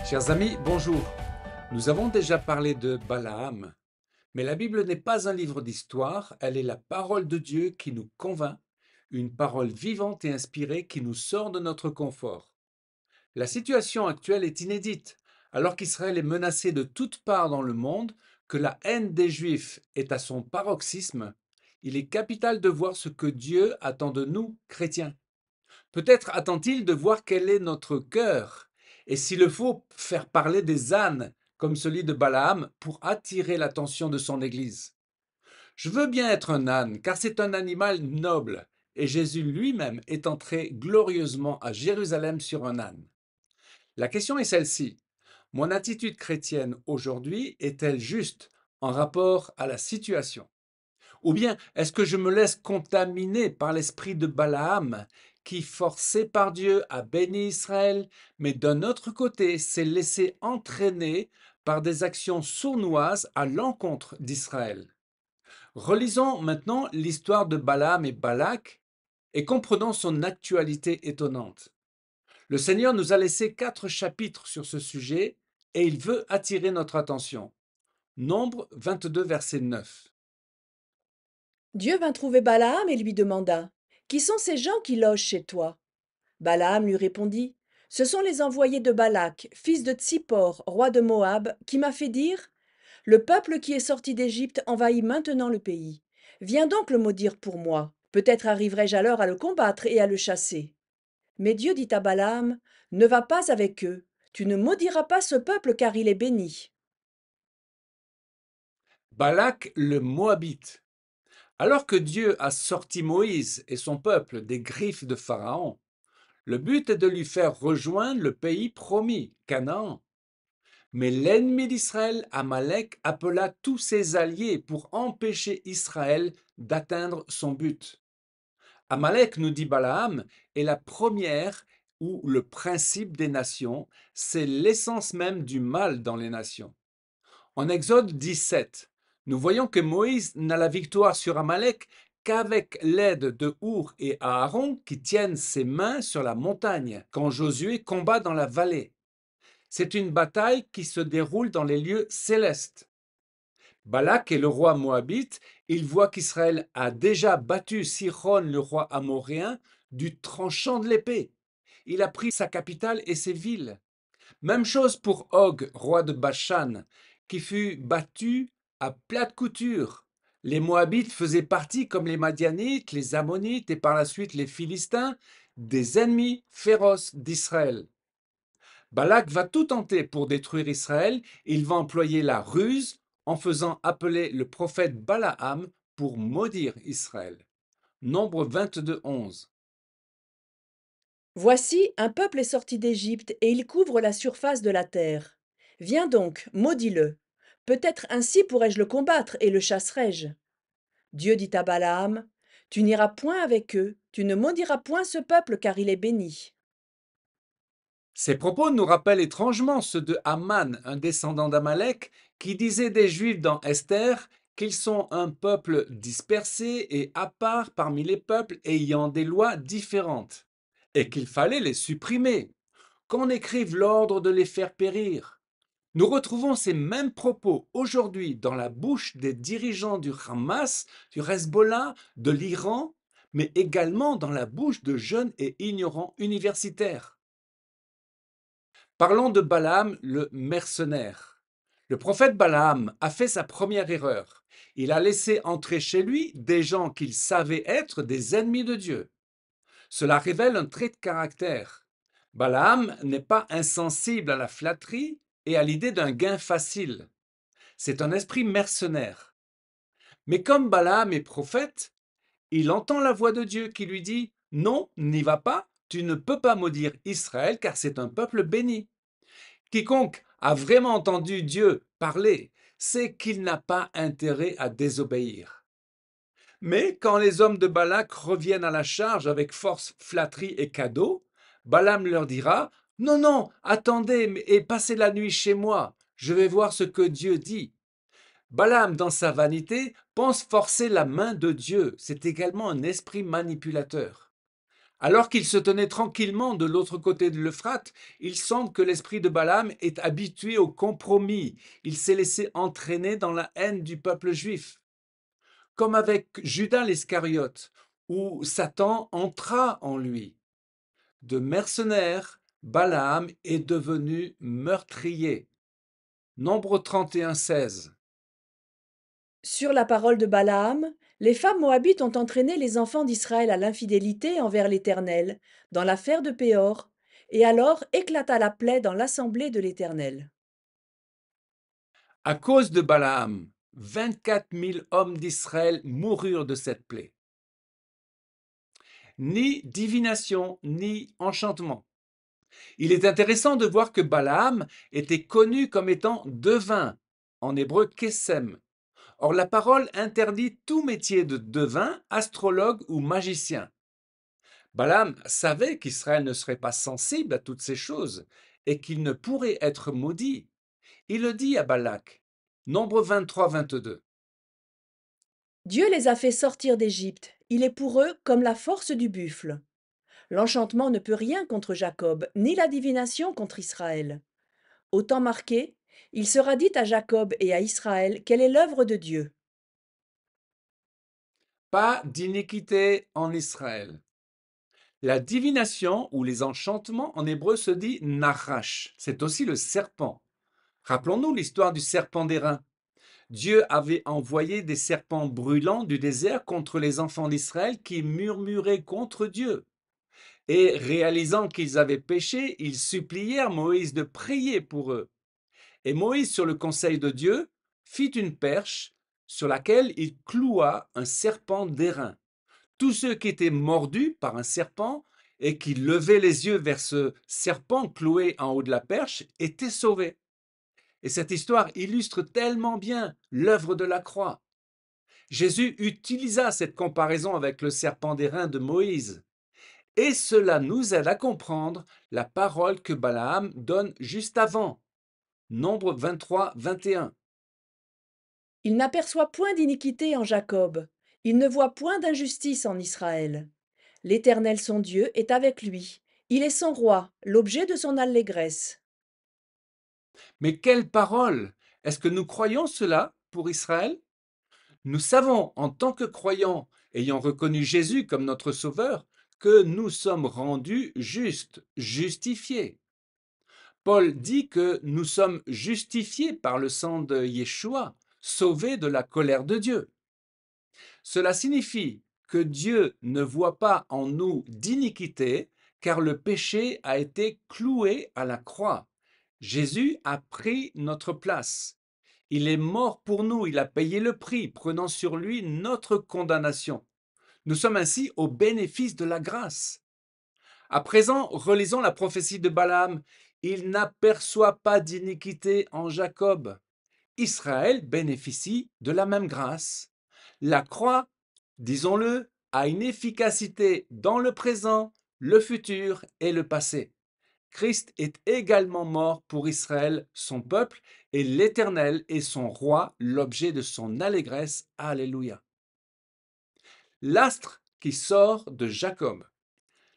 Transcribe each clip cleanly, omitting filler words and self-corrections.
Chers amis, bonjour. Nous avons déjà parlé de Balaam, mais la Bible n'est pas un livre d'histoire, elle est la parole de Dieu qui nous convainc, une parole vivante et inspirée qui nous sort de notre confort. La situation actuelle est inédite, alors qu'Israël est menacé de toutes parts dans le monde, que la haine des Juifs est à son paroxysme. Il est capital de voir ce que Dieu attend de nous, chrétiens. Peut-être attend-il de voir quel est notre cœur, et s'il le faut, faire parler des ânes, comme celui de Balaam, pour attirer l'attention de son Église. Je veux bien être un âne, car c'est un animal noble, et Jésus lui-même est entré glorieusement à Jérusalem sur un âne. La question est celle-ci. Mon attitude chrétienne aujourd'hui est-elle juste en rapport à la situation? Ou bien est-ce que je me laisse contaminer par l'esprit de Balaam qui, forcé par Dieu, a béni Israël, mais d'un autre côté s'est laissé entraîner par des actions sournoises à l'encontre d'Israël? Relisons maintenant l'histoire de Balaam et Balak et comprenons son actualité étonnante. Le Seigneur nous a laissé 4 chapitres sur ce sujet et il veut attirer notre attention. Nombre 22, verset 9. Dieu vint trouver Balaam et lui demanda: Qui sont ces gens qui logent chez toi? Balaam lui répondit: Ce sont les envoyés de Balak, fils de Tsippor, roi de Moab, qui m'a fait dire: Le peuple qui est sorti d'Égypte envahit maintenant le pays. Viens donc le maudire pour moi. Peut-être arriverai-je alors à le combattre et à le chasser. Mais Dieu dit à Balaam: Ne va pas avec eux. Tu ne maudiras pas ce peuple car il est béni. Balak le Moabite. Alors que Dieu a sorti Moïse et son peuple des griffes de Pharaon, le but est de lui faire rejoindre le pays promis, Canaan. Mais l'ennemi d'Israël, Amalek, appela tous ses alliés pour empêcher Israël d'atteindre son but. Amalek, nous dit Balaam, est la première ou le principe des nations, c'est l'essence même du mal dans les nations. En Exode 17, nous voyons que Moïse n'a la victoire sur Amalek qu'avec l'aide de Our et Aaron qui tiennent ses mains sur la montagne quand Josué combat dans la vallée. C'est une bataille qui se déroule dans les lieux célestes. Balak est le roi moabite, il voit qu'Israël a déjà battu Sihon, le roi amoréen, du tranchant de l'épée. Il a pris sa capitale et ses villes. Même chose pour Og, roi de Bashan, qui fut battu à plate couture. Les Moabites faisaient partie, comme les Madianites, les Ammonites et par la suite les Philistins, des ennemis féroces d'Israël. Balak va tout tenter pour détruire Israël. Il va employer la ruse en faisant appeler le prophète Balaam pour maudire Israël. Nombre 22, 11. Voici, un peuple est sorti d'Égypte et il couvre la surface de la terre. Viens donc, maudis-le. Peut-être ainsi pourrais-je le combattre et le chasserai-je. Dieu dit à Balaam: Tu n'iras point avec eux, tu ne maudiras point ce peuple car il est béni. Ces propos nous rappellent étrangement ceux de Haman, un descendant d'Amalek, qui disait des Juifs dans Esther qu'ils sont un peuple dispersé et à part parmi les peuples ayant des lois différentes, et qu'il fallait les supprimer, qu'on écrive l'ordre de les faire périr. Nous retrouvons ces mêmes propos aujourd'hui dans la bouche des dirigeants du Hamas, du Hezbollah, de l'Iran, mais également dans la bouche de jeunes et ignorants universitaires. Parlons de Balaam le mercenaire. Le prophète Balaam a fait sa première erreur. Il a laissé entrer chez lui des gens qu'il savait être des ennemis de Dieu. Cela révèle un trait de caractère. Balaam n'est pas insensible à la flatterie et à l'idée d'un gain facile. C'est un esprit mercenaire. Mais comme Balaam est prophète, il entend la voix de Dieu qui lui dit: Non, n'y va pas, tu ne peux pas maudire Israël car c'est un peuple béni. Quiconque a vraiment entendu Dieu parler sait qu'il n'a pas intérêt à désobéir. Mais quand les hommes de Balak reviennent à la charge avec force, flatterie et cadeaux, Balaam leur dira: Non, non, attendez et passez la nuit chez moi, je vais voir ce que Dieu dit. Balaam, dans sa vanité, pense forcer la main de Dieu. C'est également un esprit manipulateur. Alors qu'il se tenait tranquillement de l'autre côté de l'Euphrate, il semble que l'esprit de Balaam est habitué au compromis. Il s'est laissé entraîner dans la haine du peuple juif. Comme avec Judas l'Iscariote, où Satan entra en lui. De mercenaire, Balaam est devenu meurtrier. Nombre 31-16. Sur la parole de Balaam, les femmes moabites ont entraîné les enfants d'Israël à l'infidélité envers l'Éternel, dans l'affaire de Péor, et alors éclata la plaie dans l'assemblée de l'Éternel. À cause de Balaam, 24 000 hommes d'Israël moururent de cette plaie. Ni divination, ni enchantement. Il est intéressant de voir que Balaam était connu comme étant devin, en hébreu Kessem. Or, la parole interdit tout métier de devin, astrologue ou magicien. Balaam savait qu'Israël ne serait pas sensible à toutes ces choses et qu'il ne pourrait être maudit. Il le dit à Balak. Nombre 23-22. Dieu les a fait sortir d'Égypte, il est pour eux comme la force du buffle. L'enchantement ne peut rien contre Jacob, ni la divination contre Israël. Au temps marqué, il sera dit à Jacob et à Israël quelle est l'œuvre de Dieu. Pas d'iniquité en Israël. La divination ou les enchantements en hébreu se dit Nachash. C'est aussi le serpent. Rappelons-nous l'histoire du serpent d'airain. Dieu avait envoyé des serpents brûlants du désert contre les enfants d'Israël qui murmuraient contre Dieu. Et réalisant qu'ils avaient péché, ils supplièrent Moïse de prier pour eux. Et Moïse, sur le conseil de Dieu, fit une perche sur laquelle il cloua un serpent d'airain. Tous ceux qui étaient mordus par un serpent et qui levaient les yeux vers ce serpent cloué en haut de la perche étaient sauvés. Et cette histoire illustre tellement bien l'œuvre de la croix. Jésus utilisa cette comparaison avec le serpent d'airain de Moïse. Et cela nous aide à comprendre la parole que Balaam donne juste avant. Nombre 23-21. Il n'aperçoit point d'iniquité en Jacob, il ne voit point d'injustice en Israël. L'Éternel son Dieu est avec lui, il est son roi, l'objet de son allégresse. Mais quelle parole! Est-ce que nous croyons cela pour Israël? Nous savons, en tant que croyants, ayant reconnu Jésus comme notre Sauveur, que nous sommes rendus justes, justifiés. Paul dit que nous sommes justifiés par le sang de Yeshua, sauvés de la colère de Dieu. Cela signifie que Dieu ne voit pas en nous d'iniquité, car le péché a été cloué à la croix. Jésus a pris notre place. Il est mort pour nous, il a payé le prix, prenant sur lui notre condamnation. Nous sommes ainsi au bénéfice de la grâce. À présent, relisons la prophétie de Balaam. Il n'aperçoit pas d'iniquité en Jacob. Israël bénéficie de la même grâce. La croix, disons-le, a une efficacité dans le présent, le futur et le passé. Christ est également mort pour Israël, son peuple, et l'Éternel est son roi, l'objet de son allégresse. Alléluia. L'astre qui sort de Jacob.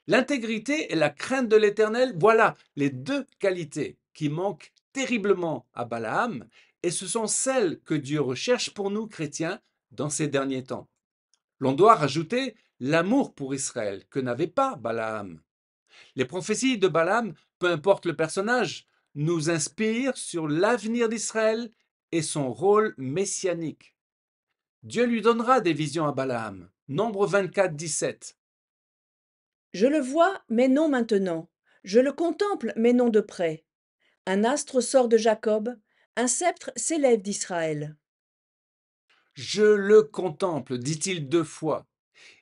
L'intégrité et la crainte de l'Éternel, voilà les deux qualités qui manquent terriblement à Balaam, et ce sont celles que Dieu recherche pour nous chrétiens dans ces derniers temps. L'on doit rajouter l'amour pour Israël que n'avait pas Balaam. Les prophéties de Balaam, peu importe le personnage, nous inspirent sur l'avenir d'Israël et son rôle messianique. Dieu lui donnera des visions à Balaam. Nombre 24-17. Je le vois, mais non maintenant. Je le contemple, mais non de près. Un astre sort de Jacob, un sceptre s'élève d'Israël. Je le contemple, dit-il deux fois.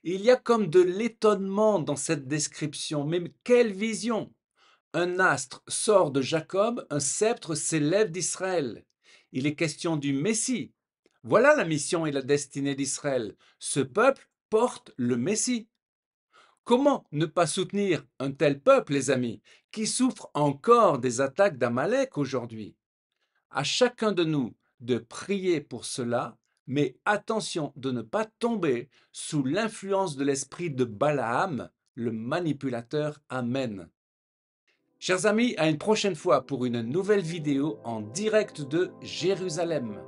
Il y a comme de l'étonnement dans cette description, mais quelle vision! Un astre sort de Jacob, un sceptre s'élève d'Israël. Il est question du Messie. Voilà la mission et la destinée d'Israël. Ce peuple porte le Messie. Comment ne pas soutenir un tel peuple, les amis, qui souffre encore des attaques d'Amalek aujourd'hui? À chacun de nous de prier pour cela, mais attention de ne pas tomber sous l'influence de l'esprit de Balaam, le manipulateur amène. Chers amis, à une prochaine fois pour une nouvelle vidéo en direct de Jérusalem.